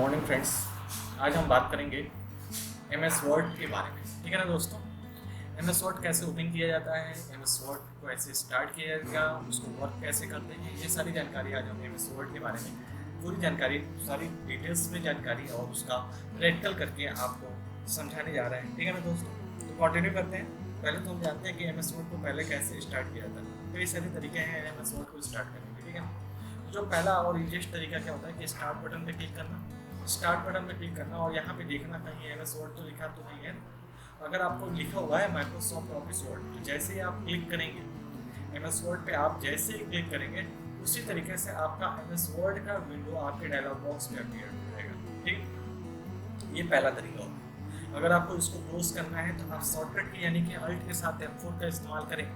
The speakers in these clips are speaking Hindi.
Morning friends. आज हम बात करेंगे एम एस वर्ड के बारे में। ठीक है ना दोस्तों। एम एस वर्ड कैसे ओपन किया जाता है, एम एस वर्ड को ऐसे स्टार्ट किया जाएगा, उसको वर्क कैसे करते हैं, ये सारी जानकारी आज हम एम एस वर्ड के बारे में पूरी जानकारी, सारी डिटेल्स में जानकारी और उसका प्रैक्टिकल करके आपको समझाने जा रहे हैं। ठीक है ना दोस्तों। तो कंटिन्यू करते हैं। पहले तो हम जानते हैं कि एम एस वर्ड को पहले कैसे स्टार्ट किया जाता है। कई सारे तरीके हैं एम एस वर्ड को स्टार्ट करने के। ठीक है ना। जो पहला और ईजीएस्ट तरीका क्या होता है कि स्टार्ट बटन पे क्लिक करना, स्टार्ट बटन पे क्लिक करना और यहाँ पे देखना कहीं एम एस वर्ड तो लिखा तो नहीं है। अगर आपको लिखा हुआ है माइक्रोसॉफ्ट ऑफिस वर्ड, तो जैसे ही आप क्लिक करेंगे एम एस वर्ड पे, आप जैसे ही क्लिक करेंगे उसी तरीके से आपका एम एस वर्ड का विंडो आपके डायलॉग बॉक्स में अपीयर हो जाएगा। ठीक, ये पहला तरीका होगा। अगर आपको इसको क्लोज करना है तो आप शॉर्टकट की यानी कि अल्ट के साथ F4 का इस्तेमाल करेंगे।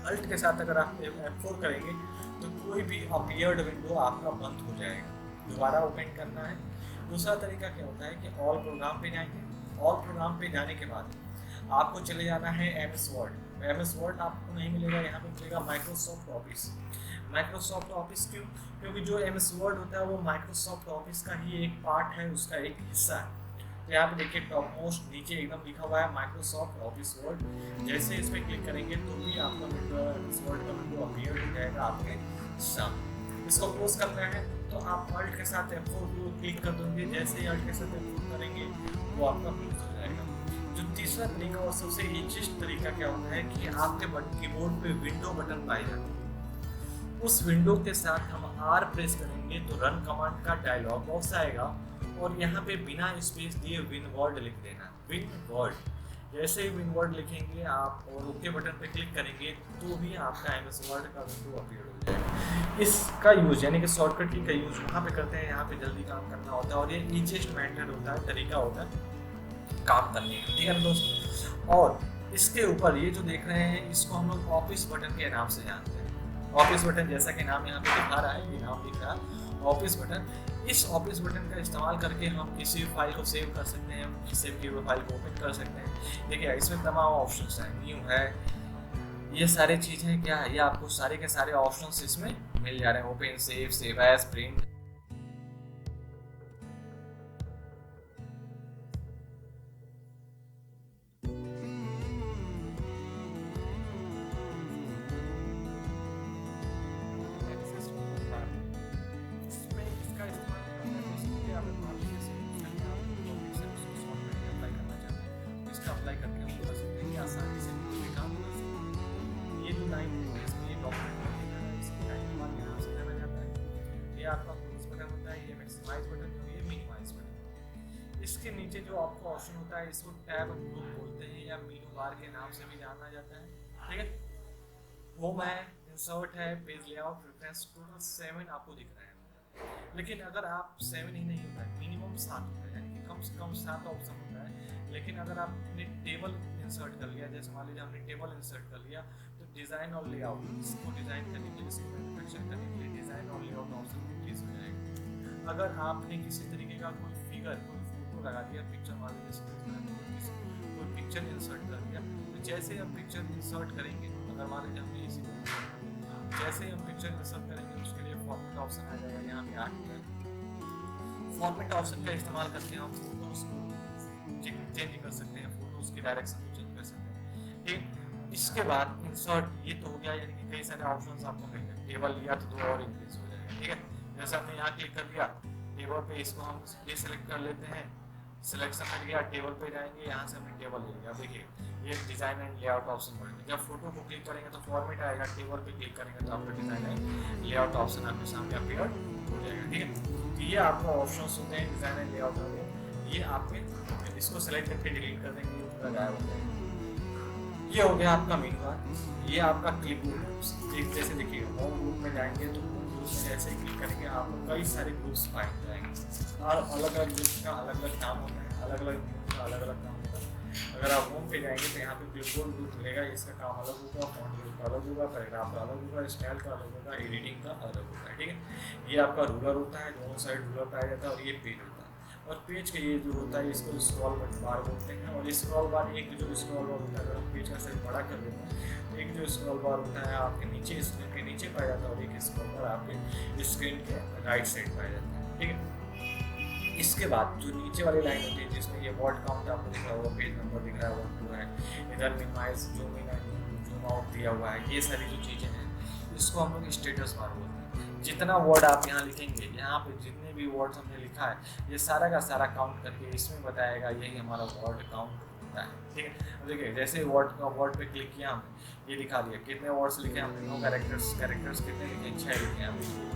अल्ट के साथ अगर आप F4 करेंगे तो कोई भी अपीयर्ड विंडो आपका बंद हो जाएगा, दोबारा ओपन करना है। दूसरा तरीका क्या होता है कि ऑल प्रोग्राम पे जाएंगे। ऑल प्रोग्राम पे जाने के बाद आपको चले जाना है M S Word. M S Word आपको नहीं मिलेगा, यहाँ पे मिलेगा माइक्रोसॉफ्ट ऑफिस। माइक्रोसॉफ्ट ऑफिस क्यों? क्योंकि जो एम एस वर्ड होता है वो माइक्रोसॉफ्ट ऑफिस का ही एक पार्ट है, उसका एक हिस्सा है। तो यहाँ पे देखिए टॉप मोस्ट नीचे एकदम लिखा हुआ है माइक्रोसॉफ्ट ऑफिस वर्ड। जैसे इस पर क्लिक करेंगे तो भी आपका विंडो एम एस वर्ड का विंडो अपीयर हो जाएगा आपके सामने। इसको क्लोज करना है तो आप अल्ट के साथ F4 को क्लिक कर देंगे। जैसे ही अल्ट के साथ F4 करेंगे वो आपका क्लोज हो जाएगा। जो तीसरा तरीका और सबसे ईजीएस्ट तरीका क्या होता है कि आपके कीबोर्ड पे विंडो बटन पाए जाते हैं, उस विंडो के साथ हम R प्रेस करेंगे तो रन कमांड का डायलॉग बॉक्स आएगा और यहाँ पे बिना स्पेस दिए विन वर्ड लिख देना, विन वर्ड। जैसे ही विन वर्ड लिखेंगे आप और ओके बटन पे क्लिक करेंगे तो भी आपका एम एस वर्ड का विंडो अपीयर हो जाएगा। इसका यूज यानी कि शॉर्टकट की का यूज वहाँ पे करते हैं, यहाँ पे जल्दी काम करना होता है और ये ईजीएस्ट मेथड होता है, तरीका होता है काम करने का। ठीक है ना दोस्तों। और इसके ऊपर ये जो देख रहे हैं इसको हम लोग ऑफिस बटन के नाम से जानते हैं। ऑफिस बटन जैसा कि नाम यहाँ पे दिखा रहा है, ये नाम दिख रहा है ऑफिस बटन। इस ऑफिस बटन का इस्तेमाल करके हम किसी भी फाइल को सेव कर सकते हैं, सेव किए हुए फाइल को ओपन कर सकते हैं। देखिए इसमें तमाम ऑप्शंस हैं, न्यू है, ये सारी चीज़ें क्या है, ये आपको सारे के सारे ऑप्शंस इसमें मिल जा रहे हैं। Open, save, save as, print. Apply करके हम कर सकते हैं कि आसानी से कोई काम कर सकते हैं। ये जो लाइन है इसमें ये डॉक्यूमेंट है, इसकी लाइन के बाद यहाँ से जाना जाता है। ये आपका क्लोज बटन होता है, ये मैक्सिमाइज बटन है, ये मिनिमाइज बटन। इसके नीचे जो आपका ऑप्शन होता है इसको टैब ग्रुप बोलते हैं या मेनू बार के नाम से भी जाना जाता है। ठीक है, होम है, इंसर्ट है, पेज लेआउट, प्रेफरेंस, टोटल 7 आपको दिख रहा है। लेकिन अगर आप 7 ही नहीं होता है, मिनिमम 7 होता है, यानी कि कम से कम 7 ऑप्शन होता है। लेकिन अगर आपने टेबल इंसर्ट कर लिया, जैसे मान लीजिए हमने टेबल इंसर्ट कर लिया तो डिज़ाइन और लेआउट, इसको डिज़ाइन करने के लिए, इसको मैन्युफैक्चर करने के लिए डिज़ाइन और लेआउट ऑप्शन इंक्रीज हो जाएगा। अगर आपने किसी तरीके का कोई फिगर, कोई फोटो लगा दिया, पिक्चर मान लीजिए कोई पिक्चर इंसर्ट कर दिया, तो जैसे हम पिक्चर इंसर्ट करेंगे, अगर मान लीजिए हमने इसी जैसे हम पिक्चर इंसर्ट करेंगे उसके लिए फॉर्मेट ऑप्शन आ जाएगा। यहाँ पे आके फॉर्मेट ऑप्शन का इस्तेमाल करके हम फोटोज को चेंज कर सकते हैं, फोटोज की डायरेक्शन को चेंज कर सकते हैं। ठीक, इसके बाद इंसर्ट ये तो हो गया, यानी कि कई सारे ऑप्शंस आपको मिल गए। टेबल लिया तो 2 और इंक्रीज हो जाएगा। ठीक है, जैसे हमने यहाँ क्लिक कर दिया टेबल पे, इसको हम ये सिलेक्ट कर लेते हैं, सिलेक्शन कर लिया, टेबल पे जाएंगे, यहाँ से हमने टेबल ले लिया। देखिए ये डिज़ाइन एंड लेआउट ऑप्शन बढ़ेगा। जब फोटो को क्लिक करेंगे तो फॉर्मेट आएगा, टेबल पे क्लिक करेंगे तो आपका डिज़ाइन एंड लेआउट ऑप्शन आपके सामने अपीयर हो जाएगा। ठीक है, तो ये आपका ऑप्शंस होते हैं डिज़ाइन एंड लेआउट होते हैं, ये आपके इसको सेलेक्ट करके डिलीट कर देंगे, ये पूरा गायब हो जाएगा। ये हो गया आपका मेनू बार। ये आपका क्लिपबोर्ड। एक जैसे देखिए होम ग्रुप में जाएंगे तो ग्रुप्स में जैसे क्लिक करेंगे आपको कई सारे ग्रुप्स पाए जाएंगे और अलग अलग ग्रुप्स का अलग अलग काम होता है, अलग अलग ग्रुप का अलग अलग काम होता है। अगर आप होम पे जाएंगे तो यहाँ पे क्लिपबोर्ड ग्रुप मिलेगा, इसका काम अलग होगा, फॉन्ट ग्रुप का अलग होगा, पैराग्राफ का अलग होगा, स्टाइल का अलग होगा, एडिटिंग का अलग होता है। ठीक है, ये आपका रूलर होता है, दोनों साइड रूलर पाया जाता है और ये पेज होता है। और पेज का ये जो होता है इसको स्क्रॉल बार बोलते हैं। और स्क्रॉल बार, एक जो स्क्रॉल बार होता है अगर हम पेज का साइज बड़ा कर देते हैं तो एक जो स्क्रॉल बार होता है आपके नीचे, स्क्रीन के नीचे पाया जाता है और एक स्क्रॉल बार आपके स्क्रीन के राइट साइड पाया जाता है। ठीक है, इसके बाद जो नीचे वाली लाइन होती है जिसमें ये वर्ड काउंट आपको दिख रहा होगा, पेज नंबर दिख रहा है, वर्ड पूरा है, इधर minimize zoom in and zoom out दिया हुआ है, ये सारी जो चीज़ें हैं इसको हम लोग स्टेटस बार बोलते हैं। जितना वर्ड आप यहाँ लिखेंगे, यहाँ पे जितने भी वर्ड्स हमने लिखा है ये सारा का सारा काउंट करके इसमें बताएगा, यही हमारा वर्ड काउंट होता है। ठीक है, अब देखिए जैसे वर्ड पे क्लिक किया हमने, ये दिखा दिया कितने वर्ड्स लिखे हमने, 9 कैरेक्टर्स कितने लिखे, 6 लिखे हमने,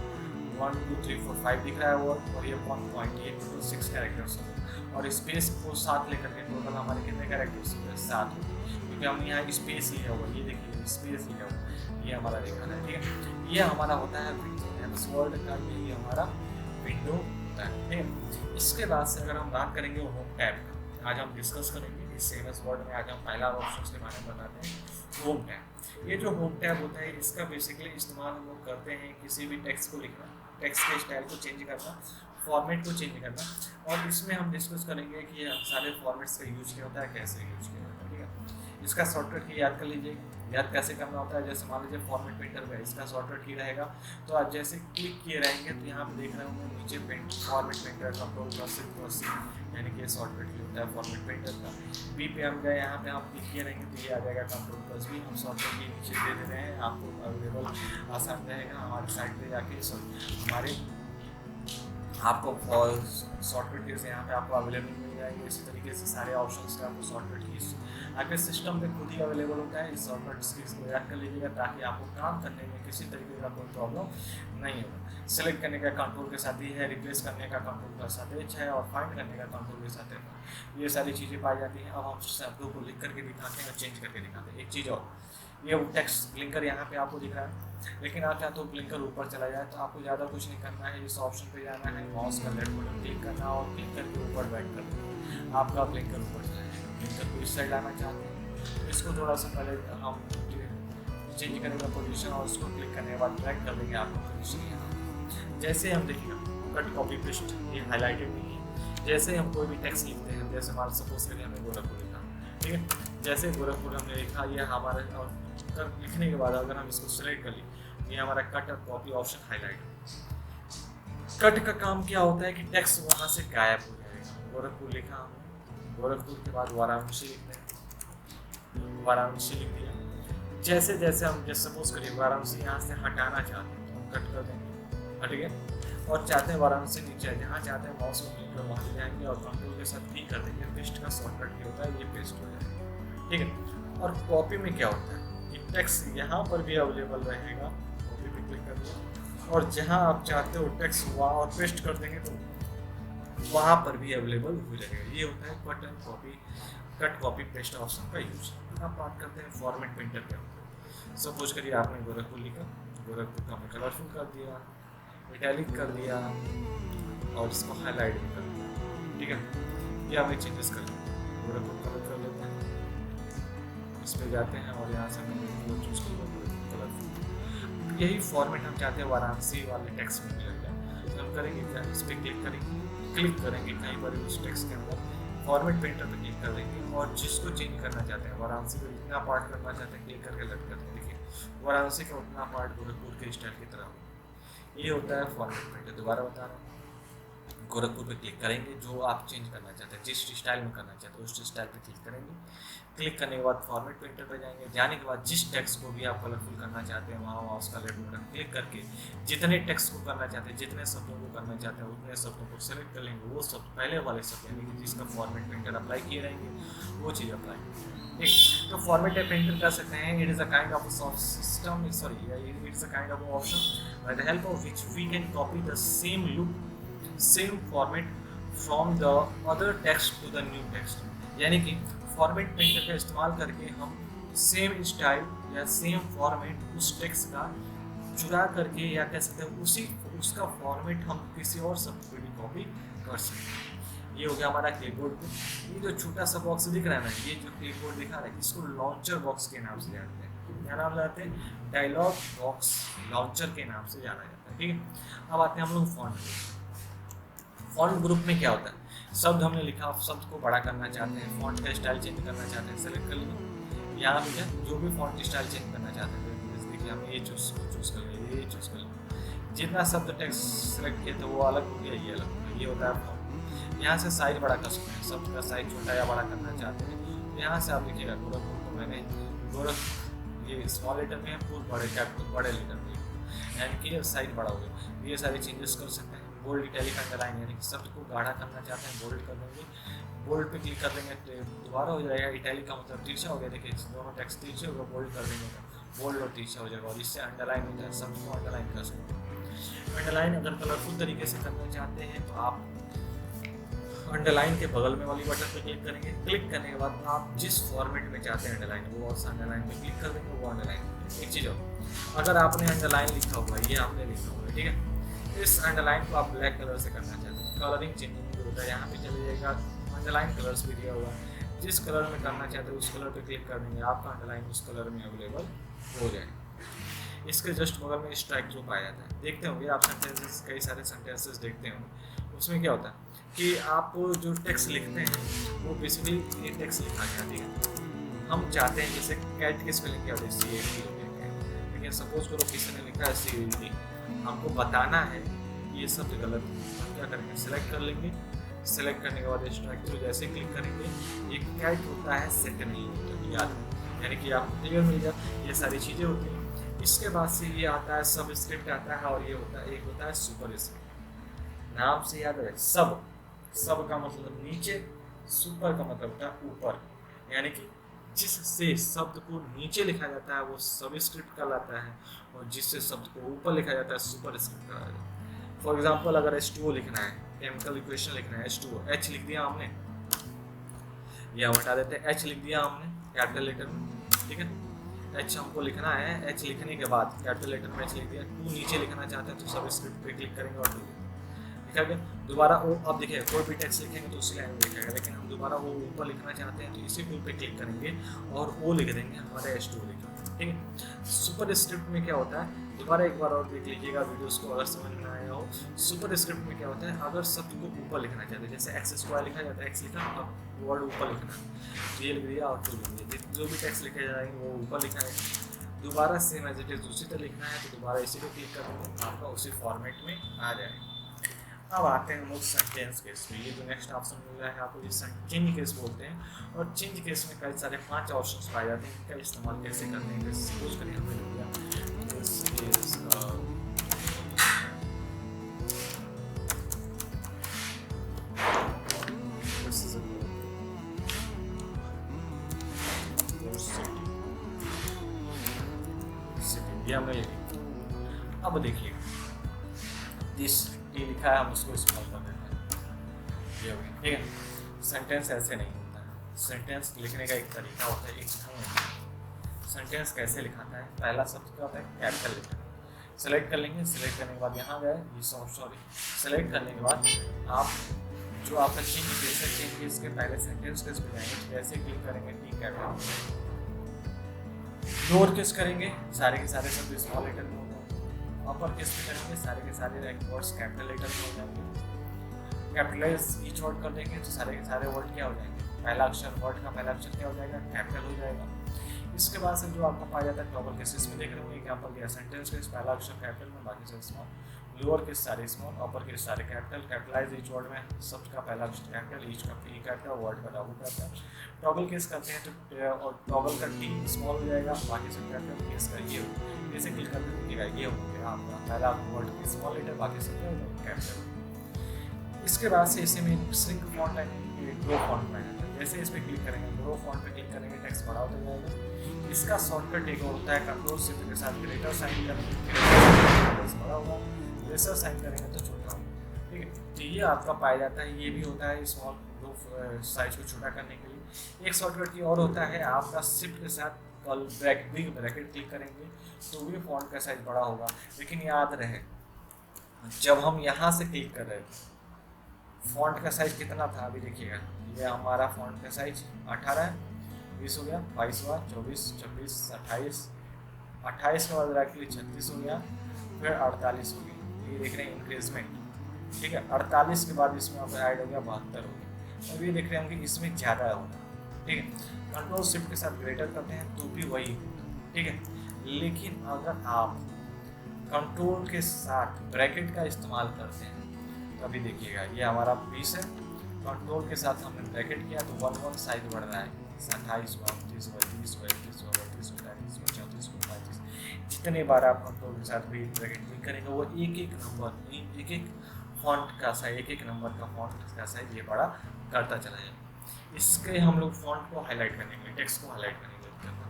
1 2 3 4 5 दिख रहा है वर्ड, और ये 1 पॉइंट, ये टोटल 6 कैरेक्टर्स हो, और स्पेस को 7 लेकर के टोटल हमारे कितने कैरेक्टर्स हो गए, 7 हो गए, क्योंकि हमने यहाँ स्पेस लिया हुआ, ये देखिए स्पेस लिया हुआ, ये हमारा दिखाना है। ठीक है, ये हमारा होता है विंडो, एमएस वर्ड का यही हमारा विंडो होता है। ठीक है, इसके बाद से अगर हम बात करेंगे होम टैब का, आज हम डिस्कस करेंगे इस एमएस वर्ड में। आज हम पहला ऑप्शन के बारे में बताते हैं, होम टैब। ये जो होम टैब होता है इसका बेसिकली इस्तेमाल हम लोग करते हैं किसी भी टेक्स्ट को लिखना, टेक्स्ट के स्टाइल को चेंज करना, फॉर्मेट को चेंज करना, और इसमें हम डिस्कस करेंगे कि सारे फॉर्मेट्स का यूज क्या होता है, कैसे यूज किया जाता है। ठीक है, इसका शॉर्टकट की याद कर लीजिए, याद कैसे करना होता है। जैसे मान लीजिए फॉर्मेट पेंटर में इसका शॉर्टकट की रहेगा, तो आप जैसे क्लिक किए रहेंगे तो यहाँ पे देख रहे होंगे नीचे फॉर्मेट पेंटर कंट्रोल++, यानी कि शॉर्टकट की होता है फॉर्मेट पेंटर का। बी पे हम गए, यहाँ पे हम क्लिक किए रहेंगे तो ये आ जाएगा कंट्रोल+V, हम शॉर्टकट के नीचे दे रहे हैं, आपको अवेलेबल आसान रहेगा हमारे साइट पे जाके, हमारे आपको शॉर्टकट कीज यहाँ पे आपको अवेलेबल मिल जाएंगे। इसी तरीके से सारे ऑप्शंस का आपको शॉर्टकट कीज आपके सिस्टम पे खुद ही अवेलेबल होता है। इस शॉर्टकट कीज को याद कर लीजिएगा ताकि आपको काम करने में किसी तरीके का कोई प्रॉब्लम नहीं होगा। सेलेक्ट करने का कंट्रोल के साथ ही है, रिप्लेस करने का कंट्रोल के साथ H है, और फाइंड करने का कंट्रोल के साथ है। ये सारी चीज़ें पाई जाती हैं। अब हम शब्दों को लिख करके दिखाते हैं और चेंज करके दिखाते हैं। एक चीज़ और, ये टेक्स्ट ब्लिंकर यहाँ पे आपको दिख रहा है, लेकिन आप चाहे तो ब्लिंकर ऊपर चला जाए तो आपको ज़्यादा कुछ नहीं करना है। इस ऑप्शन पे जाना है, माउस का लेफ्ट बटन क्लिक करना और क्लिक करके ऊपर बैठ कर आपका ब्लिंकर ऊपर चला जाएगा। ब्लिंकर को इस साइड लाना चाहते हैं तो इसको थोड़ा सा पहले हम चेंज करेंगे पोजीशन, और उसको क्लिक करने के बाद ड्रैग कर देंगे आपको पोजीशन यहाँ। जैसे हम देखिए कट कॉपी पेस्ट, ये हाईलाइटेड नहीं है। जैसे हम कोई भी टेक्स्ट लिखते हैं, जैसे मान सपोज करिए हमने गोरखपुर लिखा, ठीक है, जैसे गोरखपुर हमने लिखा, ये हमारे और लिखने के बाद अगर हम इसको सेलेक्ट कर लें, ये हमारा कट और कॉपी ऑप्शन हाईलाइट। कट का काम क्या होता है कि टेक्स्ट वहाँ से गायब हो जाएगा। गोरखपुर लिखा हमने, गोरखपुर के बाद वाराणसी लिखते हैं, वाराणसी लिख दिया। जैसे जैसे हम जैसे सपोज करिए वाराणसी यहाँ से हटाना चाहते हैं तो हम कट कर देंगे, हट गया, और चाहते हैं वाराणसी नीचे, जहाँ चाहते हैं माउस को क्लिक कर वहाँ ले जाएंगे और कंट्रोल के साथ क्लिक कर देंगे। पेस्ट का शॉर्टकट ये होता है, ये पेस्ट हो जाएगा। ठीक है, और कॉपी में क्या होता है, टेक्स्ट यहाँ पर भी अवेलेबल रहेगा, कॉपी पे क्लिक कर दिया, और जहाँ आप चाहते हो टेक्स्ट वहाँ और पेस्ट कर देंगे तो वहाँ पर भी अवेलेबल हो जाएगा। ये होता है cut and copy, cut copy paste option का यूज। अब बात करते हैं फॉर्मेट पेंटर पे। सपोज करिए आपने गोरखपुर लिखा, गोरखपुर का हमने कलरफुल कर दिया, इटैलिक कर दिया, और इसको हाईलाइट भी कर दिया। ठीक है, ये हमें चेंजेस कर दिया, गोरखपुर कलर कर लेते हैं, इस पर जाते हैं और यहाँ से हम चूज कलरफुल। यही फॉर्मेट हम चाहते हैं वाराणसी वाले टेक्स्ट में मिल जाए, तो हम करेंगे क्या, इस पर क्लिक करेंगे कहीं पर उस टेक्स्ट के अंदर, फॉर्मेट पेंटर पे क्लिक कर देंगे, और जिसको चेंज करना चाहते हैं, वाराणसी को जितना पार्ट करना चाहते हैं क्लिक करके लग करते हैं। देखिए वाराणसी का उतना पार्ट गोरखपुर के स्टाइल की तरह हो। ये होता है फॉर्मेट पेंटर। दोबारा बता रहा हूँ, गोरखपुर पे क्लिक करेंगे, जो आप चेंज करना चाहते हैं, जिस स्टाइल में करना चाहते हैं उस स्टाइल पे क्लिक करेंगे। क्लिक करने के बाद फॉर्मेट पेंटर पे जाएंगे, जाने के बाद जिस टेक्स्ट को भी आप कलरफुल करना चाहते हैं वहाँ उसका लेफ्ट बटन क्लिक करके जितने टेक्स्ट को करना चाहते हैं, जितने शब्दों को करना चाहते हैं उतने शब्दों को सेलेक्ट कर लेंगे। वो सब पहले वाले शब्द यानी कि जिसका फॉर्मेट पेंटर अप्लाई किए रहेंगे वो चीज़ अप्लाई। ठीक, तो फॉर्मेट पेंटर कर सकते हैं। It is a kind of system, sorry it is a kind of option by the help of which we can copy the same look, same format from the other text to the new text. यानी कि फॉर्मेट पेंटर का इस्तेमाल करके हम सेम स्टाइल या सेम फॉर्मेट उस टेक्स्ट का चुरा करके, या कह सकते हैं उसका फॉर्मेट हम किसी और शब्द पे भी कॉपी कर सकते हैं। ये हो गया हमारा क्लिपबोर्ड पे। ये जो छोटा सा बॉक्स दिख रहा है ना, ये जो क्लिपबोर्ड दिखा रहा है, इसको लॉन्चर बॉक्स के नाम से जानते हैं। क्या नाम जानते हैं? डायलॉग बॉक्स लॉन्चर के नाम से जाना जाता है। ठीक है, अब आते हैं हम लोग फॉन्ट। फॉन्ट ग्रुप में क्या होता है, शब्द हमने लिखा, शब्द को बड़ा करना चाहते हैं, फॉन्ट का स्टाइल चेंज करना चाहते हैं, सेलेक्ट कर लेंगे। यहाँ पे जो भी फॉन्ट स्टाइल चेंज करना चाहते हैं, जैसे देखिए हम ये चूज़ कर लेंगे, ये चूज़ कर लेंगे। जितना शब्द टेक्स्ट सेलेक्ट किया तो वो अलग हो गया, ये अलग हो गया। ये होता है फॉन्ट। यहाँ से साइज बड़ा कर सकते हैं, शब्द का साइज छोटा या बड़ा करना चाहते हैं तो यहाँ से आप देखिएगा गोरखपुर को मैंने गोरख ये स्मॉल लेटर में है, पूर्ण बड़े कैपिटल बड़े लेटर में, यानी कि साइज बड़ा हो गया। ये सारे चेंजेस कर सकते हैं। बोल्ड, इटैलिक, अंडरलाइन, यानी कि शब्द को गाढ़ा करना चाहते हैं बोल्ड कर देंगे, बोल्ड पे क्लिक कर देंगे तो दोबारा हो जाएगा। इटैलिक का मतलब तिरछा हो गया, देखिए दोनों टेक्स्ट तिरछे होगा, बोल्ड कर देंगे तो बोल्ड और तिरछा हो जाएगा। और इससे अंडरलाइन होता है, शब्द को अंडरलाइन कर सकते हैं। अंडरलाइन अगर कलरफुल तरीके से करना चाहते हैं तो आप अंडरलाइन के बगल में वाली बटन पे क्लिक करेंगे। क्लिक करने के बाद आप जिस फॉर्मेट में चाहते हैं अंडरलाइन, वो और अंडरलाइन पे क्लिक कर देंगे, वो अंडरलाइन। एक चीज़ हो, अगर आपने अंडरलाइन लिखा हुआ है, ये आपने लिखा हुआ है, ठीक है, इस अंडरलाइन को आप ब्लैक कलर से करना चाहते हैं, कलरिंग चेंजिंग भी होता है, यहाँ पे चले जाएगा अंडरलाइन कलर्स भी दिया हुआ है, जिस कलर में करना चाहते हैं उस कलर पे क्लिक कर देंगे, आपका अंडरलाइन उस कलर में अवेलेबल हो जाएगा। इसके जस्ट बगल में स्ट्राइक थ्रू पाया जाता है, देखते होंगे आप सेंटेंसेस, कई सारे सेंटेंसेस देखते होंगे, उसमें क्या होता है कि आप जो टेक्स्ट लिखते हैं वो बेसिकली ये टेक्स्ट लिखा गया, ठीक है, हम चाहते हैं जैसे कैट की स्पेलिंग क्या होती है, CAT, लेकिन सपोज करो किसी ने लिखा है CAT, हमको बताना है ये सब गलत है, हम क्या करेंगे, सेलेक्ट कर लेंगे, सेलेक्ट करने के बाद स्ट्राइक थ्रू जैसे क्लिक करेंगे, एक कैट होता है सेट नहीं होता, याद है, यानी कि आपको क्लियर मिल जाए, ये सारी चीज़ें होती हैं। इसके बाद से ये आता है सब स्क्रिप्ट आता है, और ये होता है एक होता है सुपर स्क्रिप्ट, नाम से याद रहे, सब का मतलब नीचे, सुपर का मतलब होता है ऊपर, यानी कि जिससे शब्द को नीचे लिखा जाता है वो सब स्क्रिप्ट कहलाता है, और जिससे शब्द को ऊपर लिखा जाता है सुपर स्क्रिप्ट कहलाता है। फॉर एग्जांपल अगर H2O लिखना है, केमिकल इक्वेशन लिखना है, H2O, H लिख दिया हमने, ये हम हटा देते हैं, H लिख दिया हमने कैपिटल लेटर में, ठीक है, H हमको लिखना है, H लिखने के बाद कैपिटल लेटर में H लिख दिया, 2 नीचे लिखना चाहते हैं तो सब स्क्रिप्ट पे क्लिक करेंगे और 2 लिखा गया। दोबारा वो, अब देखिए कोई भी टेक्स्ट लिखेंगे तो उसी लाइन में लिखेगा, लेकिन हम दोबारा वो ऊपर लिखना चाहते हैं तो इसी टूल पे क्लिक करेंगे और वो लिख देंगे, हमारे H2 लिखेंगे, ठीक है। सुपर स्क्रिप्ट में क्या होता है, दोबारा एक बार और देख लीजिएगा वीडियोस को अगर समझ में आया हो। सुपर स्क्रिप्ट में क्या होता है, अगर शब्द को ऊपर लिखना चाहते हैं, जैसे एक्स स्क्वायर लिखा जाता है, एक्स लिखा, अब वर्ड ऊपर लिखना है, ये लिख दिया और 2 लिख दिया, जो भी टेक्स्ट लिखे जाएंगे वो ऊपर लिखा है। दोबारा सेम एज इट इज दूसरी तरह लिखना है तो दोबारा इसी पे क्लिक कर देंगे, आपका उसी फॉर्मेट में आ जाएगा। अब आते हैं हम लोग सेंटेंस केस में। ये जो नेक्स्ट ऑप्शन मिल रहा है आपको, ये चेंज केस बोलते हैं, और चेंज केस में कई सारे 5 ऑप्शंस पाए जाते हैं, इनका इस्तेमाल कैसे करते हैं। जैसे सपोज करिए हमने लिख दिया दिस इज हमने ये लिखा। अब देखिए दिस ये लिखा है, हम उसको इस्तेमाल कर देते हैं, ये हो गया, ठीक है। सेंटेंस ऐसे नहीं होता है, सेंटेंस लिखने का एक तरीका होता है, एक ढंग होता है। सेंटेंस कैसे लिखाता है, पहला शब्द क्या होता है, कैपिटल लेटर, सेलेक्ट कर लेंगे, सेलेक्ट करने के बाद यहाँ गए, ये सॉरी सेलेक्ट करने के बाद आप जो आपका चेंज केस है, चेंज केस के पहले सेंटेंस केस पे जाएंगे, जैसे क्लिक करेंगे टी कैपिटल, लोअर केस करेंगे, सारे के सारे शब्द स्मॉल लेटर में होगा, अपर केस पे करेंगे, सारे के सारे वर्ड्स कैपिटल लेटर में हो जाएंगे, कैपिटलाइज ईच वर्ड कर देंगे तो सारे के सारे वर्ड क्या हो जाएंगे, पहला अक्षर, वर्ड का पहला अक्षर क्या हो जाएगा, कैपिटल हो जाएगा। इसके बाद से जो आपका पाया जाता है टॉपर केसेस में देख रहे होंगे, एग्जांपल दिया सेंटेंस केस, पहला अक्षर कैपिटल में, बाकी सब स्मॉल, लोअर केस सारे स्मॉल, अपर केस सारे कैपिटल, कैपिटलाइज ईच वर्ड में शब्द का पहला अक्षर कैपिटल, ईच का ई कैपिटल, वर्ड का डबल कैपिटल। टॉगल केस करते हैं तो और टॉगल का टी स्मॉल हो जाएगा, बाकी सब कैपिटल, केस का ये हो, जैसे क्लिक करके देखिएगा ये हो गया आपका पहला वर्ड की स्मॉल लेटर, बाकी सब कैपिटल। इसके बाद से इसे में shrink font and grow font में आता है, जैसे इस पर क्लिक करेंगे, ग्रो फॉन्ट पे क्लिक करेंगे, टेक्स्ट बड़ा होता जाएगा। इसका शॉर्टकट एक होता है कंट्रोल शिफ्ट के साथ ग्रेटर साइन करेंगे, टेक्स्ट बड़ा होगा, लेसर साइन करेंगे तो छोटा होगा, ठीक है। तो ये आपका पाया जाता है, ये भी होता है स्मॉल ग्रो साइज को छोटा करने के लिए। एक शॉर्टकट की और होता है, आपका शिफ्ट के साथ कल ब्रैकेट क्लिक करेंगे तो भी फॉन्ट का साइज बड़ा होगा, लेकिन याद रहे जब हम यहाँ से क्लिक कर रहे थे फॉन्ट का साइज कितना था, अभी देखिएगा ये हमारा फॉन्ट का साइज 18 है, 20 हो गया, 22 हुआ, 24, 26, 28, 28 के बाद डायरेक्टली 36 हो गया, फिर 48 हो गया, ये देख रहे हैं इंक्रीजमेंट, ठीक है। 48 के बाद इसमें आपका ऐड हो गया 72 हो गया, अब ये देख रहे हैं कि इसमें ज़्यादा होगा, ठीक है। कंट्रोल शिफ्ट के साथ ग्रेटर करते हैं तो भी वही, ठीक है। लेकिन अगर आप कंट्रोल के साथ ब्रैकेट का इस्तेमाल करते हैं तो अभी देखिएगा ये हमारा 20 है, कंट्रोल के साथ हमने ब्रैकेट किया तो 1 साइज बढ़ रहा है, 28 हुआ, 29 हुआ, 30 हुआ, 31 हुआ, 32 हुआ, 33 हुआ, 34 हुआ, 35। जितने बार आप कंट्रोल के साथ भी ब्रैकेट क्लिक करेंगे वो एक नंबर, एक फॉन्ट का साइज, एक नंबर का फॉन्ट का साइज ये बड़ा करता चला जाएगा। इसके हम लोग फॉन्ट को हाईलाइट करेंगे, टेक्स्ट को हाईलाइट करेंगे।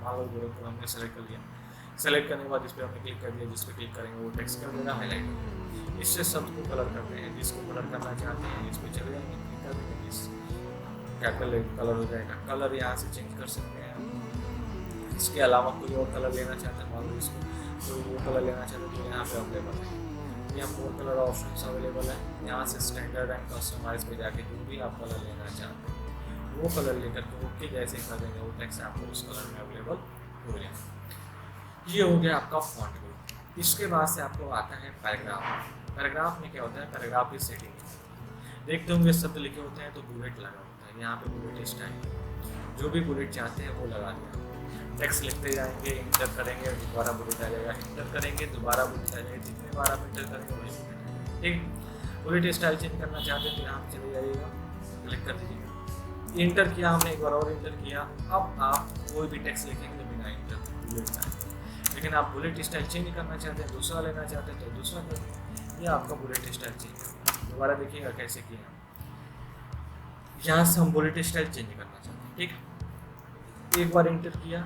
मान लो जो तो हमने सेलेक्ट कर लिया, सेलेक्ट करने के बाद इस पर हमने क्लिक कर दिया, जिस पर क्लिक करेंगे वो टेक्स्ट कर देगा, हाईलाइट हो जाएगा। इससे शब्द को कलर करते हैं, जिसको कलर करना चाहते हैं इस पर चले जाएंगे, क्लिक कर देंगे, इस कैपिटल कलर हो जाएगा। कलर यहाँ से चेंज कर सकते हैं। इसके अलावा कोई और कलर लेना चाहते हैं, मान लो इसको कोई वो कलर लेना चाहते हैं तो यहाँ पे अवेलेबल है, यहाँ फोर कलर ऑप्शन अवेलेबल है। यहाँ से स्टैंडर्ड एंड कस्टमाइज पे जाके जो भी आप कलर लेना चाहते हैं वो कलर लेकर के ओके जैसे कर देंगे, वो टेक्स्ट आपको उस कलर में अवेलेबल हो जाएगा। ये हो गया आपका फॉन्ट ग्रुप। इसके बाद से आपको आता है पैराग्राफ। पैराग्राफ में क्या होता है, पैराग्राफ की सेटिंग देखते होंगे, शब्द लिखे होते हैं तो बुलेट लगा होता है। यहाँ पे बुलेट स्टाइल जो भी बुलेट चाहते हैं वो लगा दिया। टेक्स्ट लिखते जाएंगे, इंटर करेंगे, दोबारा बुलेट आ जाएगा, इंटर करेंगे, दोबारा बुलेट आ जाएगा, जितने बार आप इंटर करेंगे वही बुलेट। ठीक, बुलेट स्टाइल चेंज करना चाहते हैं तो यहाँ चले जाइएगा, क्लिक कर दीजिएगा। इंटर किया हमने, एक बार और इंटर किया। अब आप कोई भी टेक्स्ट लिखेंगे बिना इंटर बुलेट का, लेकिन आप बुलेट स्टाइल चेंज करना चाहते हैं, दूसरा लेना चाहते हैं तो दूसरा कर दें। यह आपका बुलेट स्टाइल चेंज। दोबारा देखिएगा कैसे किया। यहाँ से हम बुलेट स्टाइल चेंज करना चाहते हैं। ठीक, एक बार इंटर किया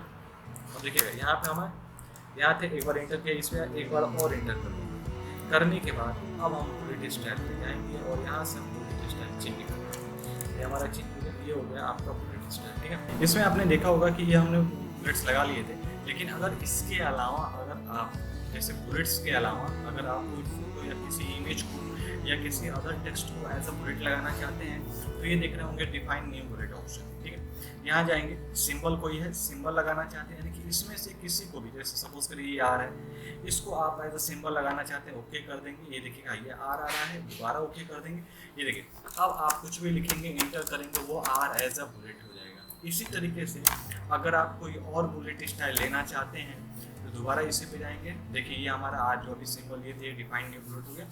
और देखिएगा यहाँ पे हमारे यहाँ थे, एक बार इंटर किया, इसमें एक बार और इंटर कर देंगे। करने के बाद अब हम बुलेट स्टाइल पे जाएंगे और यहाँ से हम बुलेट स्टाइल चेंज करेंगे। ये हमारा चेंज ये हो गया आपका बुलेट स्टाइल। ठीक है, इसमें आपने देखा होगा कि ये हमने बुलेट्स लगा लिए थे, लेकिन अगर इसके अलावा अगर आप जैसे बुलेट्स के अलावा अगर आप कोई फोटो या किसी इमेज को या किसी अदर टेक्स्ट को एज अ बुलेट लगाना चाहते हैं तो ये देख रहे होंगे डिफाइन न्यू बुलेट ऑप्शन। ठीक है, यहाँ जाएंगे, सिंबल कोई है, सिंबल लगाना चाहते हैं, यानी कि इसमें से किसी को भी, जैसे सपोज करिए ये आर है, इसको आप एज अ सिंबल लगाना चाहते हैं, ओके कर देंगे। ये देखिएगा ये आर आ रहा है, दोबारा ओके कर देंगे। ये देखिए अब आप कुछ भी लिखेंगे, इंटर करेंगे, वो आर एज अ बुलेट हो जाएगा। इसी तरीके से अगर आप कोई और बुलेट स्टाइल लेना चाहते हैं तो दोबारा इसी पे जाएंगे। देखिए ये हमारा आज जो भी सिंबल ये थे डिफाइन न्यू बुलेट हो गया।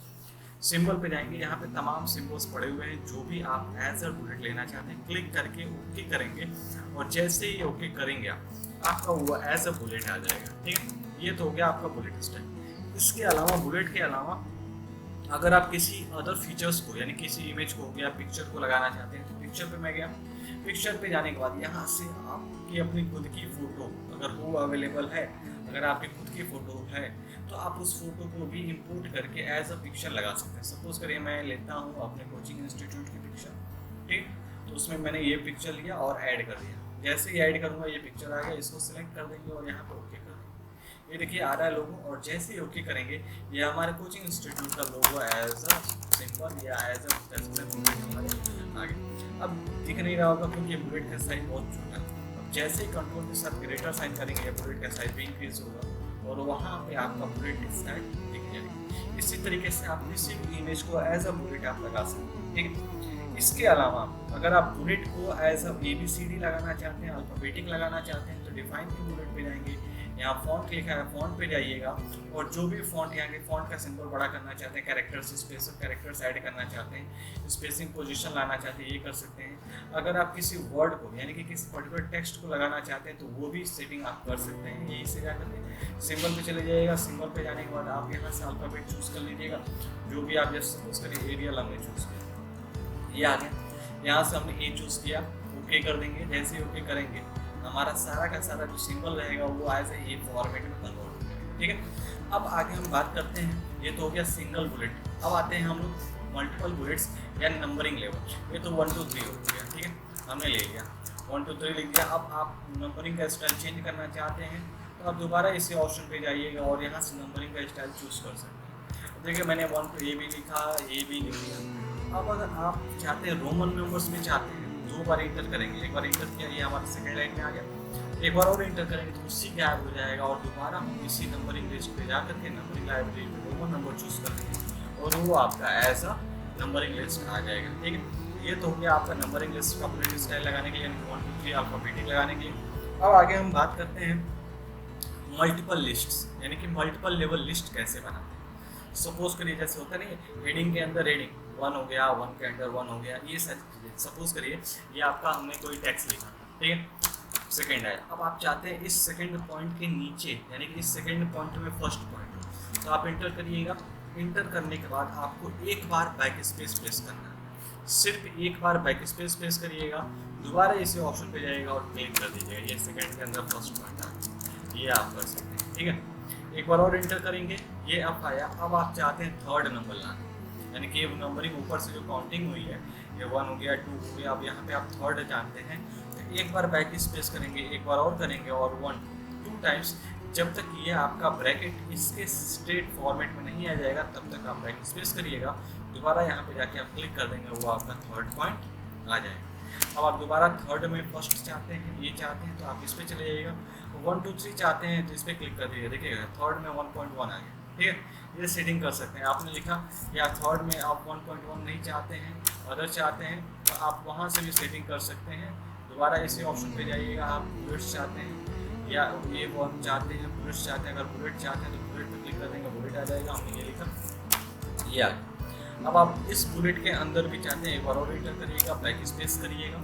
सिंबल पे जाएंगे, यहाँ पे तमाम सिंबल्स पड़े हुए हैं, जो भी आप एज अ बुलेट लेना चाहते हैं क्लिक करके ओके करेंगे और जैसे ही ओके करेंगे आपका वो एज अ बुलेट आ जाएगा। ठीक है, ये तो हो गया आपका बुलेट स्टाइल। इसके अलावा बुलेट के अलावा अगर आप किसी अदर फीचर्स को यानी किसी इमेज को या पिक्चर को लगाना चाहते हैं तो पिक्चर पे मैं गया। पिक्चर पे जाने के बाद यहाँ से आपकी अपनी खुद की फ़ोटो अगर वो अवेलेबल है, अगर आपकी खुद की फ़ोटो है तो आप उस फोटो को भी इंपोर्ट करके एज अ पिक्चर लगा सकते हैं। सपोज करिए मैं लेता हूँ अपने कोचिंग इंस्टीट्यूट की पिक्चर, ठीक, तो उसमें मैंने ये पिक्चर लिया और ऐड कर दिया। जैसे ही ऐड करूँगा ये पिक्चर आ गया, इसको सिलेक्ट कर देंगे और यहाँ पर ओके कर देंगे। ये देखिए आ रहा है लोगो, और जैसे ही ओके करेंगे ये हमारे कोचिंग इंस्टीट्यूट का लोगो एज अ सिंपल या एज अ आगे अब दिख नहीं रहा होगा क्योंकि बुलेट का साइज बहुत छोटा है। अब जैसे ही कंट्रोल के साथ ग्रेटर साइन करेंगे ये बुलेट का साइज भी इंक्रीज होगा और वहाँ पे आपका बुलेट स्टाइल दिख जाएगा। इसी तरीके से आप किसी भी इमेज को एज अ बुलेट आप लगा सकते हैं। ठीक है, इसके अलावा अगर आप बुलेट को एज अ ABCD लगाना चाहते हैं, अल्फाबेटिक लगाना चाहते हैं तो डिफाइन की बुलेट पे जाएंगे, यहाँ फॉन्ट लिखा है फॉन्ट पे जाइएगा और जो भी फॉन्ट यहाँ के फॉन्ट का सिंबल बड़ा करना चाहते हैं, कैरेक्टर्स स्पेशल कैरेक्टर्स ऐड करना चाहते हैं, स्पेसिंग पोजीशन लाना चाहते हैं, ये कर सकते हैं। अगर आप किसी वर्ड को यानी कि किसी पर्टिकुलर टेक्स्ट को लगाना चाहते हैं तो वो भी सेटिंग आप कर सकते हैं। यहीं से जा करके सिंबल पे चले जाइएगा, सिंबल पे जाने के बाद आप यहाँ से अल्फाबेट चूज़ कर लीजिएगा, जो भी आप जैसे सपोज करिए एरियल हमने चूज़ किया, ये आ गया। यहाँ से हमने ए चूज़ किया, ओके कर देंगे। जैसे ही ओके करेंगे हमारा सारा का सारा जो सिंबल रहेगा वो एज ए फॉर्मेट में कन्वर्ट हो जाएगा। ठीक है, अब आगे हम बात करते हैं, ये तो हो गया सिंगल बुलेट। अब आते हैं हम लोग मल्टीपल बुलेट्स या नंबरिंग लेवल। ये तो 1 2 3 हो गया, ठीक है, हमने ले लिया 1 2 3 लिख दिया। अब आप नंबरिंग का स्टाइल चेंज करना चाहते हैं तो आप दोबारा इसी ऑप्शन पे जाइएगा और यहाँ से नंबरिंग का स्टाइल चूज़ कर सकते हैं। देखिए मैंने 1 पे ए भी लिखा, ए भी लिख दिया। अब अगर आप चाहते हैं रोमन नंबर्स में चाहते हैं, 2 बार इंटर करेंगे, एक बार इंटर किया ये हमारा सेकेंड लाइन में आ गया, एक बार और इंटर करेंगे तो उसी गायब हो जाएगा और दोबारा हम इसी नंबरिंग लिस्ट पे जा करके नंबरिंग लाइब्रेरी में रोमन नंबर चूज़ कर देंगे और वो आपका ऐसा नंबरिंग लिस्ट आ जाएगा। ठीक है, ये तो हो गया आपका नंबरिंग लिस्ट का बुलेट स्टाइल लगाने के लिए, 1 2 3 अल्फाबेटिक लगाने के लिए। अब आगे हम बात करते हैं मल्टीपल लिस्ट्स यानी कि मल्टीपल लेवल लिस्ट कैसे बनाते हैं। सपोज करिए जैसे होता नहीं हेडिंग के अंदर हेडिंग 1 हो गया, 1 के अंडर 1 हो गया, ये सारी चीज़ें। सपोज करिए ये आपका हमने कोई टेक्स्ट लिखा, ठीक है, सेकेंड आया। अब आप चाहते हैं इस सेकेंड पॉइंट के नीचे, यानी कि इस सेकेंड पॉइंट में फर्स्ट पॉइंट हो, तो आप इंटर करिएगा। इंटर करने के बाद आपको एक बार बैक स्पेस प्रेस करना है, सिर्फ एक बार बैक स्पेस प्रेस करिएगा, दोबारा इसी ऑप्शन पे जाइएगा और क्लिक कर दीजिएगा। ये सेकेंड के अंदर फर्स्ट पॉइंट आ, ये आप कर सकते हैं, ठीक है। एक बार और इंटर करेंगे, ये अब आया। अब आप चाहते हैं थर्ड नंबर लाना, यानी कि ये नंबरिंग ऊपर से जो काउंटिंग हुई है, ये 1 हो गया, 2 हो गया, अब यहाँ पे आप थर्ड जानते हैं, तो एक बार बैक स्पेस करेंगे, एक बार और करेंगे और 1 2 टाइम्स, जब तक ये आपका ब्रैकेट इसके स्ट्रेट फॉर्मेट में नहीं आ जाएगा तब तक आप बैक स्पेस करिएगा। दोबारा यहाँ पे जाके आप क्लिक कर देंगे, वो आपका थर्ड पॉइंट आ जाएगा। अब आप दोबारा थर्ड में फर्स्ट चाहते हैं, ये चाहते हैं तो आप इस पर चले जाइएगा। 1 2 3 चाहते हैं तो इस पर क्लिक कर दीजिए, देखिएगा थर्ड में 1.1 आ गया, ठीक है। ये सेटिंग कर सकते हैं। आपने लिखा या थर्ड में आप 1.1 नहीं चाहते हैं, अदर चाहते हैं, तो आप वहाँ से भी सेटिंग कर सकते हैं। दोबारा इसी ऑप्शन पे जाइएगा। आप बुलेट्स चाहते हैं या ये 1 चाहते हैं, बुलेट्स चाहते हैं, अगर बुलेट चाहते हैं तो बुलेट पे क्लिक कर देंगे, बुलेट आ जाएगा। हमने ये लिखा, ये आ गया। अब आप इस बुलेट के अंदर भी चाहते हैं, एक बार और इंटर करिएगा, बैक स्पेस करिएगा,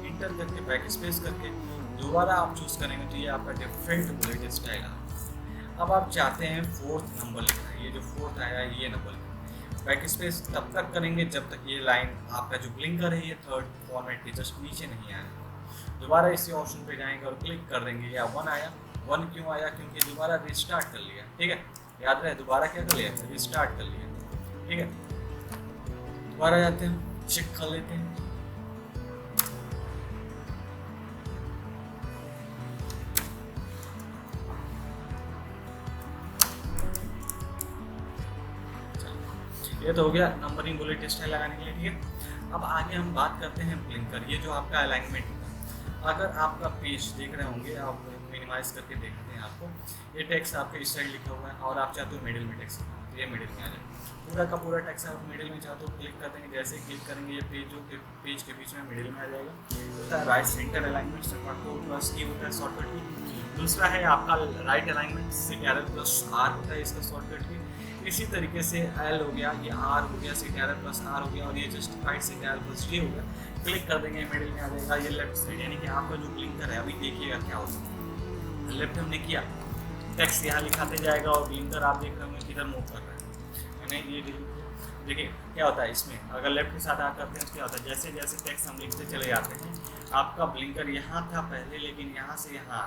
इंटर करके बैक स्पेस करके दोबारा आप चूज़ करेंगे तो ये आपका डिफरेंट बुलेट स्टाइल आ। अब आप चाहते हैं फोर्थ नंबर लिखना है, ये जो फोर्थ आया ये नंबर लिखना। बैक स्पेस तब तक करेंगे जब तक ये लाइन आपका जो ब्लिंकर है ये थर्ड फॉर्मेट के जस्ट नीचे नहीं आएगा। दोबारा इसी ऑप्शन पे जाएंगे और क्लिक कर देंगे, या 1 आया। 1 क्यों आया? क्योंकि दोबारा रिस्टार्ट कर लिया, ठीक है। याद रहे दोबारा क्या कर लिया, रिस्टार्ट कर लिया, ठीक है। दोबारा जाते हैं, चेक कर लेते हैं। ये तो हो गया नंबरिंग बुलेट स्टाइल लगाने के लिए, ठीक है। अब आगे हम बात करते हैं ब्लिंकर। ये जो आपका अलाइनमेंट होता है, अगर आपका पेज देख रहे होंगे, आप मिनिमाइज करके देखते हैं, आपको ये टेक्स्ट आपके इस साइड लिखा हुआ है और आप चाहते हो मिडिल में टेक्स्ट, तो ये मिडिल में आ जाए। पूरा का पूरा टेक्स्ट आप मिडिल में चाहते हो, क्लिक कर देंगे। जैसे क्लिक करेंगे ये पेज जो पेज के बीच में मिडिल में आ जाएगा। होता है राइट सेंटर अलाइनमेंट, प्लस की होता है शॉर्टकट की। दूसरा है आपका राइट अलाइनमेंट, CTRL+R होता है इसका शॉर्टकट की। इसी तरीके से L हो गया, ये R हो गया, CTRL+R हो गया, और ये जस्टिफाइड CTRL+J हो गया। क्लिक कर देंगे, मिडिल में आ जाएगा। ये लेफ्ट साइड, यानी कि आपका जो ब्लिंकर है, अभी देखिएगा क्या होता है। लेफ्ट हमने किया, टेक्स्ट यहाँ लिखाते जाएगा और ब्लिंकर आप देख रहे होंगे किधर मूव कर रहा है, नहीं ये देखिए क्या होता है इसमें। अगर लेफ्ट के साथ आप करते हैं तो क्या होता है, जैसे जैसे टेक्स्ट हम लिखते चले जाते हैं, आपका ब्लिंकर यहाँ था पहले, लेकिन यहाँ से यहाँ,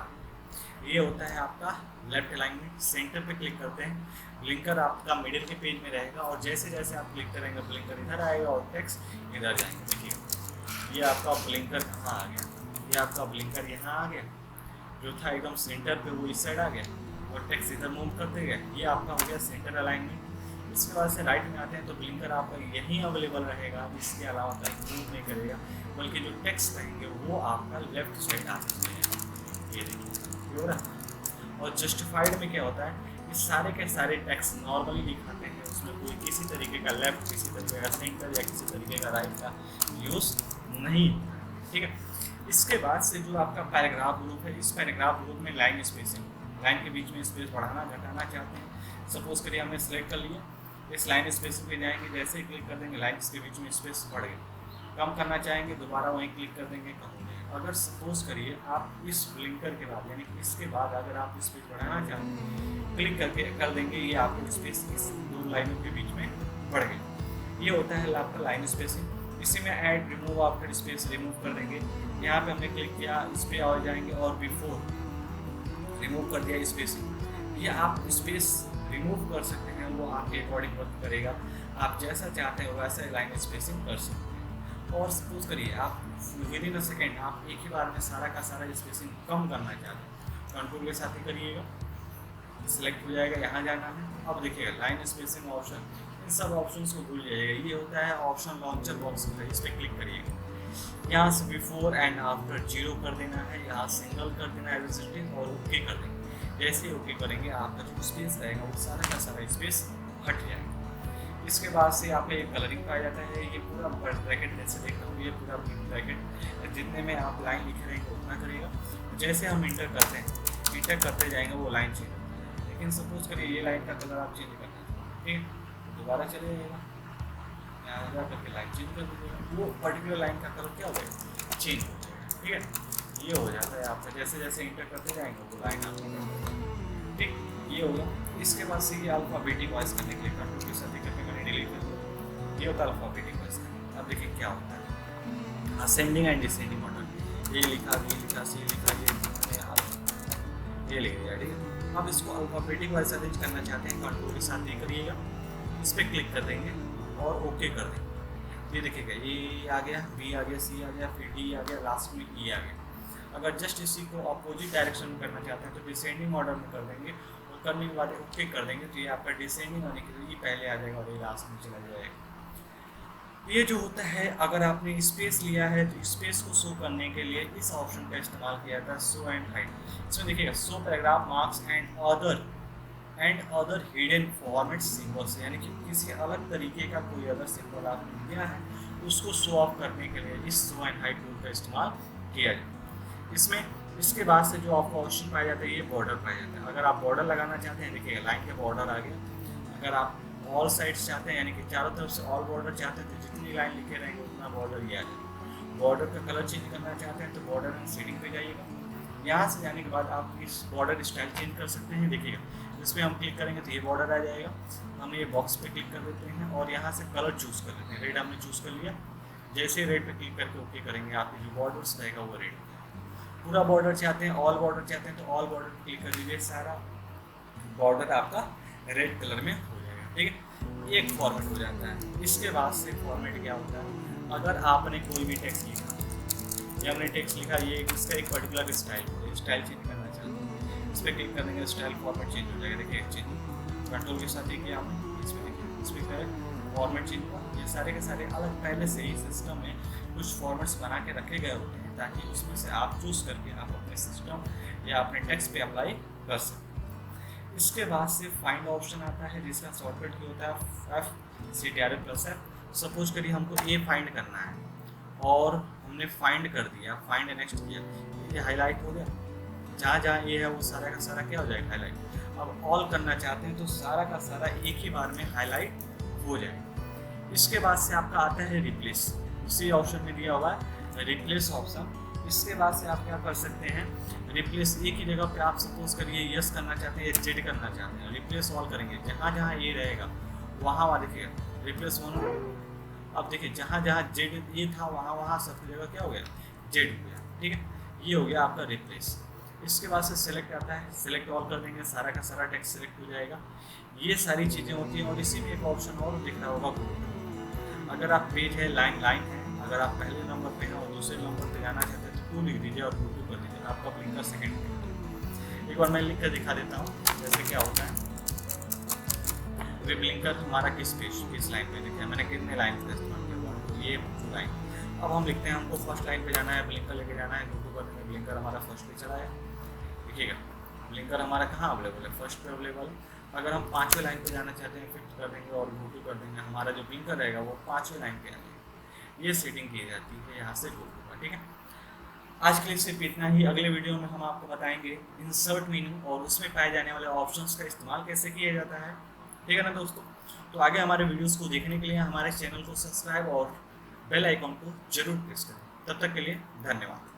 ये होता है आपका लेफ्ट अलाइनमेंट। सेंटर पे क्लिक करते हैं, ब्लिंकर आपका मिडिल के पेज में रहेगा, और जैसे जैसे आप क्लिक करेंगे ब्लिंकर इधर आएगा और टेक्स्ट इधर जाएंगे। देखिए ये आपका ब्लिंकर कहाँ आ गया, ये आपका ब्लिंकर यहाँ आ गया, जो था एकदम सेंटर पे वो इस साइड आ गया, और टेक्स्ट इधर मूव करते गए। ये आपका हो गया सेंटर अलाइनमेंट। इसके बाद से राइट में आते हैं तो ब्लिंकर आपका यहीं अवेलेबल रहेगा, इसके अलावा कहीं मूव नहीं करेगा, बल्कि जो टेक्स्ट रहेंगे वो आपका लेफ्ट साइड आते हैं। ये देखिए हो रहा है। और जस्टिफाइड में क्या होता है, ये सारे के सारे टेक्स्ट नॉर्मली दिखाते हैं, उसमें कोई किसी तरीके का लेफ्ट, किसी तरीके का सेंटर या किसी तरीके का राइट का यूज़ नहीं होता, ठीक है। इसके बाद से जो आपका पैराग्राफ ग्रुप है, इस पैराग्राफ ग्रुप में लाइन स्पेसिंग, लाइन के बीच में स्पेस बढ़ाना घटाना चाहते हैं। सपोज करिए हमने सेलेक्ट कर लिया, इस लाइन स्पेसिंग पे जाएंगे, जैसे ही क्लिक कर देंगे लाइन के बीच में स्पेस बढ़ गई। कम करना चाहेंगे, दोबारा वहीं क्लिक कर देंगे, कम हो जाएगा। अगर सपोज करिए आप इस ब्लिंकर के बाद, यानी कि इसके बाद अगर आप स्पेस बढ़ाना चाहते हैं, क्लिक करके कर देंगे, ये आपको स्पेस इस दो लाइनों के बीच में बढ़ गई। ये होता है आपका लाइन स्पेसिंग। इसी में add remove after space remove कर देंगे। यहाँ पे हमने क्लिक किया, इस पर आ जाएंगे और बिफोर रिमूव कर दिया स्पेसिंग। ये आप स्पेस रिमूव कर सकते हैं, वो आपके अकॉर्डिंग वर्क करेगा। आप जैसा चाहते हैं वैसा लाइन स्पेसिंग कर सकते हैं। और सपोज करिए आप विद इन अ सेकेंड आप एक ही बार में सारा का सारा स्पेसिंग कम करना चाहते हैं, कंट्रोल के साथ ही करिएगा, सिलेक्ट हो जाएगा, यहाँ जाना है। अब देखिएगा लाइन स्पेसिंग ऑप्शन, इन सब ऑप्शंस को भूल जाइएगा। ये होता है ऑप्शन लॉन्चर बॉक्स होता है, इस पर क्लिक करिएगा। यहाँ से बिफोर एंड आफ्टर 0 कर देना है, यहाँ सिंगल कर देना है और ओके कर देंगे। जैसे ओके करेंगे आपका जो स्पेस रहेगा वो सारा का सारा स्पेस हट जाएगा। इसके बाद से आप एक कलरिंग पाया जाता है। ये पूरा ब्रैकेट जैसे देख रहे हो, ये पूरा ब्रैकेट जितने में आप लाइन लिखे रहेंगे उतना करेगा। जैसे हम इंटर करते हैं, इंटर करते जाएंगे वो लाइन चेंज होता है। लेकिन सपोज करिए ये लाइन का कलर आप चेंज करना है, ठीक है, दोबारा चले जाएगा, यहाँ जा करके लाइन चेंज कर दीजिएगा, वो पर्टिकुलर लाइन का कलर क्या हो जाएगा, चेंज हो जाएगा। ठीक है, ये हो जाता है आपका, जैसे जैसे इंटर करते जाएंगे वो लाइन आपको। ठीक, ये हो गया। इसके बाद से ये अल्फ़ाबेटिक वॉइस करने के लिए कंट्रोल के साथ करके मैंने डिलीट कर दिया, ये होता है अल्फ़ाबेटिक वॉइस करने। अब देखिए क्या होता है, असेंडिंग एंड डिसेंडिंग ऑर्डर, ये लिखा, ये लिखा, ये लिखा, ये लिख दिया। ठीक है, अब इसको अल्फ़ाबेटिक वाइज अरेंज करना चाहते हैं, कंट्रोल के साथ ये करिएगा, इस पर क्लिक कर देंगे और ओके कर देंगे। ये देखिएगा, ये आ गया, बी आ गया, सी आ गया, फिर डी आ गया, लास्ट में ई आ गया। अगर जस्ट इसी को अपोजिट डायरेक्शन में करना चाहते हैं तो डिसेंडिंग ऑर्डर में कर देंगे, और करने के बाद ओके कर देंगे तो ये आपका डिसेंडिंग होने के लिए ये पहले आ जाएगा और ये लास्ट में चला जाएगा। ये जो होता है, अगर आपने स्पेस लिया है तो स्पेस को शो करने के लिए इस ऑप्शन का इस्तेमाल किया था, शो एंड हाइड। इसमें देखिएगा, show paragraph marks and other hidden format symbols, यानी कि किसी अलग तरीके का कोई अदर सिंबल आपने लिया है उसको शो ऑफ करने के लिए इस शो एंड हाइड टूल का इस्तेमाल किया जाए। इसमें इसके बाद से जो आपको ऑप्शन पाया जाता है, ये बॉर्डर पाया जाता है। अगर आप बॉर्डर लगाना चाहते हैं, देखिएगा लाइन के बॉर्डर आ गया। अगर आप ऑल साइड्स चाहते हैं, यानी कि चारों तरफ से ऑल बॉर्डर चाहते हैं, तो जितनी लाइन लिखे रहेंगे उतना बॉर्डर ये आ जाएगा। बॉर्डर का कलर चेंज करना चाहते हैं तो बॉर्डर एंड शेडिंग पे जाइएगा। यहाँ से जाने के बाद आप इस बॉर्डर स्टाइल चेंज कर सकते हैं। देखिएगा, इसमें हम क्लिक करेंगे तो ये बॉर्डर आ जाएगा। हम ये बॉक्स पे क्लिक कर देते हैं और यहाँ से कलर चूज़ कर लेते हैं। रेड हमने चूज़ कर लिया, जैसे रेड पे क्लिक करके ओके करेंगे, आपके जो बॉर्डर्स रहेगा वो रेड। पूरा बॉर्डर चाहते हैं, ऑल बॉर्डर चाहते हैं तो ऑल बॉर्डर क्लिक कर लीजिए, सारा बॉर्डर आपका रेड कलर में हो जाएगा। ठीक है, एक फॉर्मेट हो जाता है। इसके बाद से फॉर्मेट क्या होता है, अगर आपने कोई भी टेक्स्ट लिखा, या हमने टेक्स्ट लिखा, ये इसका एक पर्टिकुलर स्टाइल चेंज करना चाहते हैं, इस पर क्लिक कर देंगे, स्टाइल फॉर्मेट चेंज हो जाएगा। देखिए चेंज कंट्रोल के साथ देखिए आपने, इस पर देखिए, इस पर करें फॉर्मेट चेंज हुआ। ये सारे के सारे अलग पहले से ही सिस्टम में कुछ फॉर्मेट्स बना के रखे गए होते हैं, ताकि उसमें से आप चूज़ करके आप अपने सिस्टम या अपने टेक्स्ट पे अप्लाई कर सकें। इसके बाद से फाइंड ऑप्शन आता है, जिसका शॉर्टकट की होता है F+F। सपोज करिए हमको ए फाइंड करना है और हमने फाइंड कर दिया, फाइंड नेक्स्ट किया, ये हाईलाइट हो गया। जहाँ जहाँ ये है वो सारा का सारा क्या हो जाएगा, हाईलाइट। अब ऑल करना चाहते हैं तो सारा का सारा एक ही बार में हाईलाइट हो जाएगा। इसके बाद से आपका आता है रिप्लेस, इसी ऑप्शन में दिया हुआ है रिप्लेस ऑप्शन। इसके बाद से आप क्या कर सकते हैं, रिप्लेस एक ही जगह पे आप सपोज करिए यस करना चाहते हैं या जेड करना चाहते हैं, रिप्लेस ऑल करेंगे, जहाँ जहाँ ये रहेगा वहाँ वहाँ देखिए रिप्लेस ऑन। अब देखिए जहाँ जहाँ जेड ये था वहाँ वहाँ सबकी जगह क्या हो गया, जेड हो गया। ठीक है, ये हो गया आपका रिप्लेस। इसके बाद से सिलेक्ट आता है, सिलेक्ट ऑल कर देंगे, सारा का सारा टेक्स्ट सिलेक्ट हो जाएगा। ये सारी चीज़ें होती हैं। और इसी में एक ऑप्शन और दिख रहा होगा ग्रुप। अगर आप पेज है, लाइन है, अगर आप पहले नंबर पे हैं और दूसरे नंबर पे जाना चाहते हैं तो 2 लिख दीजिए और 2 कर दीजिए, आपका ब्लिंकर सेकंड। एक बार मैं लिख कर दिखा देता हूँ जैसे क्या होता है। वे ब्लिंकर हमारा किस लाइन पे लिखा है, मैंने कितने लाइन का इस्तेमाल किया, ये लाइन। अब हम लिखते हैं हमको फर्स्ट लाइन पे जाना है, ब्लिंकर लेके जाना है, 2 कर देंगे, ब्लिंकर हमारा फर्स्ट पे चला है। देखिएगा ब्लिंकर हमारा कहाँ अवेलेबल है, फर्स्ट पे अवेलेबल। अगर हम 5वें लाइन पे जाना चाहते हैं, 5th कर देंगे और 2 कर देंगे, हमारा जो ब्लिंकर रहेगा वो 5वें लाइन पे आ जाएगा। ये सेटिंग की जाती है यहाँ से होगा। ठीक है, आज के लिए सिर्फ इतना ही। अगले वीडियो में हम आपको बताएंगे इंसर्ट मेन्यू और उसमें पाए जाने वाले ऑप्शंस का इस्तेमाल कैसे किया जाता है। ठीक है ना दोस्तों, तो आगे हमारे वीडियोस को देखने के लिए हमारे चैनल को सब्सक्राइब और बेल आइकॉन को जरूर प्रेस करें। तब तक के लिए धन्यवाद।